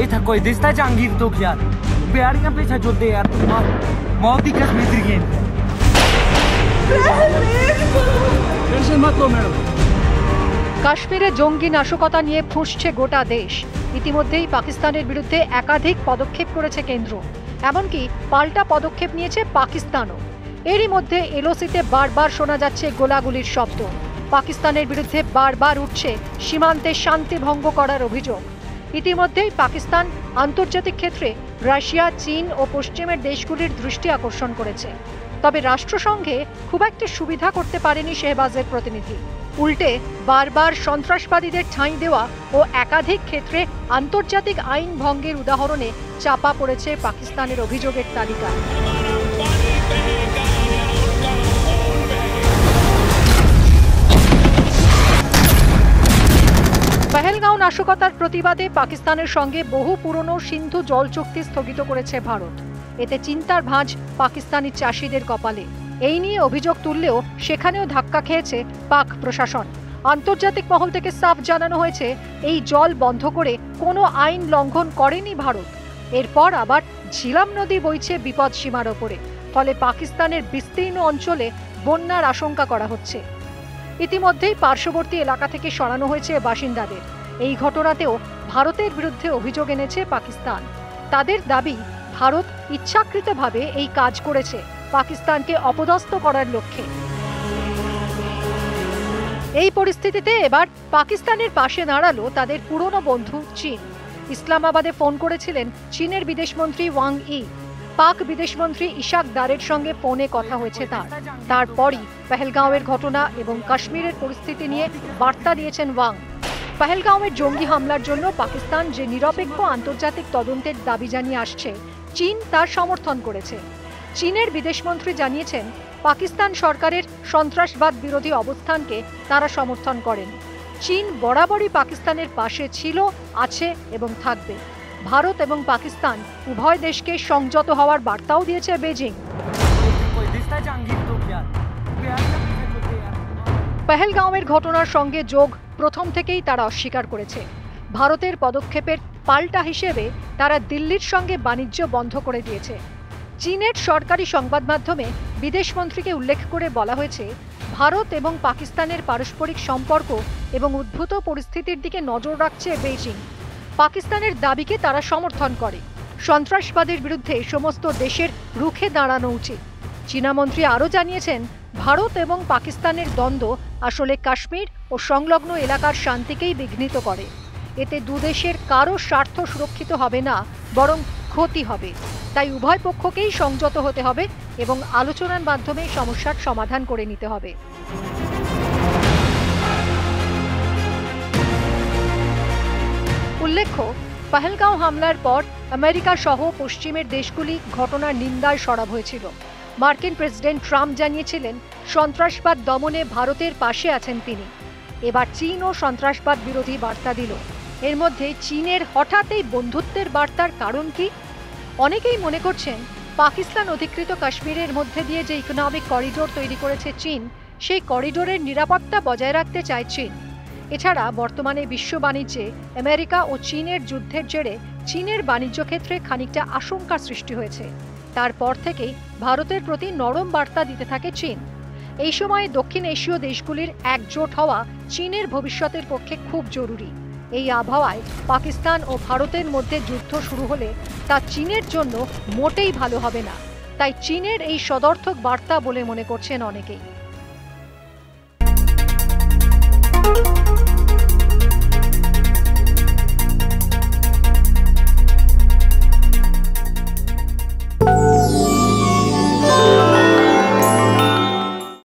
कोई था कोई दिसता जहांगीर तो यार बेड़ियां पीछे चलते यार मौत की कसम दी टेंशन मत लो मैडम। কাশ্মীরে জঙ্গি নাশকতা নিয়ে ফুঁসছে গোটা দেশ। ইতিমধ্যেই পাকিস্তানের বিরুদ্ধে একাধিক পদক্ষেপ করেছে কেন্দ্র, এমনকি পাল্টা পদক্ষেপ নিয়েছে পাকিস্তানও। এরই মধ্যে এলওসিতে বারবার শোনা যাচ্ছে গোলাগুলির শব্দ। পাকিস্তানের বিরুদ্ধে বারবার উঠছে সীমান্তে শান্তি ভঙ্গ করার অভিযোগ। ইতিমধ্যেই পাকিস্তান আন্তর্জাতিক ক্ষেত্রে রাশিয়া, চীন ও পশ্চিমের দেশগুলির দৃষ্টি আকর্ষণ করেছে। তবে রাষ্ট্রসংঘে খুব একটা সুবিধা করতে পারেনি শেহবাজের প্রতিনিধি। উল্টে বারবার সন্ত্রাসবাদীদের ঠাঁই দেওয়া ও একাধিক ক্ষেত্রে আন্তর্জাতিক আইন ভঙ্গের উদাহরণে চাপা পড়েছে পাকিস্তানের অভিযোগের তালিকা। পহেলগাঁও নাশকতার প্রতিবাদে পাকিস্তানের সঙ্গে বহু পুরনো সিন্ধু জল চুক্তি স্থগিত করেছে ভারত। এতে চিন্তার ভাঁজ পাকিস্তানি চাষিদের কপালে। এই নিয়ে অভিযোগ তুললেও সেখানেও ধাক্কা খেয়েছে পাক প্রশাসন। আন্তর্জাতিক মহল থেকে সাফ জানানো হয়েছে এই জল বন্ধ করে কোনো আইন লঙ্ঘন করেনি ভারত। এরপর আবার ঝিলাম নদী বইছে বিপদ সীমার ওপরে, ফলে পাকিস্তানের বিস্তীর্ণ অঞ্চলে বন্যার আশঙ্কা করা হচ্ছে। ইতিমধ্যেই পার্শ্ববর্তী এলাকা থেকে সরানো হয়েছে বাসিন্দাদের। এই ঘটনাতেও ভারতের বিরুদ্ধে অভিযোগ এনেছে পাকিস্তান। তাদের দাবি, ভারত ইচ্ছাকৃতভাবে এই কাজ করেছে পাকিস্তানকে অপদস্থ করার লক্ষ্যে। এই পরিস্থিতিতে এবার পাকিস্তানের পাশে দাঁড়ালো তাদের পুরনো বন্ধু চীন। ইসলামাবাদে ফোন করেছিলেন চীনের বিদেশমন্ত্রী ওয়াং ই। পাক বিদেশমন্ত্রী ইশাক দারের সঙ্গে ফোনে কথা হয়েছে তারপরই পহেলগাঁওয়ের ঘটনা এবং কাশ্মীরের পরিস্থিতি নিয়ে বার্তা দিয়েছেন ওয়াং। পহেলগাঁওয়ের জঙ্গি হামলার জন্য পাকিস্তান যে নিরপেক্ষ আন্তর্জাতিক তদন্তের দাবি জানিয়ে আসছে, চীন তার সমর্থন করেছে। চীনের বিদেশমন্ত্রী জানিয়েছেন, পাকিস্তান সরকারের সন্ত্রাসবাদ বিরোধী অবস্থানকে তারা সমর্থন করেন। চীন বরাবরই পাকিস্তানের পাশে ছিল, আছে এবং থাকবে। ভারত এবং পাকিস্তান উভয় দেশকে সংযত হওয়ার বার্তাও দিয়েছে বেজিং। পহেলগাঁওয়ের ঘটনার সঙ্গে যোগ প্রথম থেকেই তারা অস্বীকার করেছে। ভারতের পদক্ষেপের পাল্টা হিসেবে তারা দিল্লির সঙ্গে বাণিজ্য বন্ধ করে দিয়েছে। চীনের সরকারি সংবাদ মাধ্যমে বিদেশমন্ত্রীকে উল্লেখ করে বলা হয়েছে, ভারত এবং পাকিস্তানের পারস্পরিক সম্পর্ক এবং উদ্ভূত পরিস্থিতির দিকে নজর রাখছে বেইজিং। পাকিস্তানের দাবিকে তারা সমর্থন করে। সন্ত্রাসবাদের বিরুদ্ধে সমস্ত দেশের রুখে দাঁড়ানো উচিত। চীনা মন্ত্রী আরও জানিয়েছেন, ভারত এবং পাকিস্তানের দ্বন্দ্ব আসলে কাশ্মীর ও সংলগ্ন এলাকার শান্তিকেই বিঘ্নিত করে। এতে দুদেশের কারো স্বার্থ সুরক্ষিত হবে না, বরং ক্ষতি হবে। তাই উভয় পক্ষকেই সংযত হতে হবে এবং আলোচনার মাধ্যমে সমস্যার সমাধান করে নিতে হবে। উল্লেখ্য, পহেলগাঁও হামলার পর আমেরিকা সহ পশ্চিমের দেশগুলি ঘটনার নিন্দায় সরব হয়েছিল। মার্কিন প্রেসিডেন্ট ট্রাম্প জানিয়েছিলেন, সন্ত্রাসবাদ দমনে ভারতের পাশে আছেন তিনি। এবার চীনও সন্ত্রাসবাদ বিরোধী বার্তা দিল। এর মধ্যে চীনের হঠাৎ এই বন্ধুত্বের বার্তার কারণ কি? অনেকেই মনে করছেন, পাকিস্তান অধিকৃত কাশ্মীরের মধ্যে দিয়ে যে ইকোনমিক করিডোর তৈরি করেছে চীন, সেই করিডোরের নিরাপত্তা বজায় রাখতে চায় চীন। এছাড়া বর্তমানে বিশ্ব বাণিজ্যে আমেরিকা ও চীনের যুদ্ধের জেরে চীনের বাণিজ্য ক্ষেত্রে খানিকটা আশঙ্কার সৃষ্টি হয়েছে। তারপর থেকেই ভারতের প্রতি নরম বার্তা দিতে থাকে চীন। এই সময়ে দক্ষিণ এশীয় দেশগুলির একজোট হওয়া চীনের ভবিষ্যতের পক্ষে খুব জরুরি। এই আবহাওয়ায় পাকিস্তান ও ভারতের মধ্যে যুদ্ধ শুরু হলে তা চীনের জন্য মোটেই ভালো হবে না। তাই চীনের এই সদর্থক বার্তা বলে মনে করছেন অনেকেই।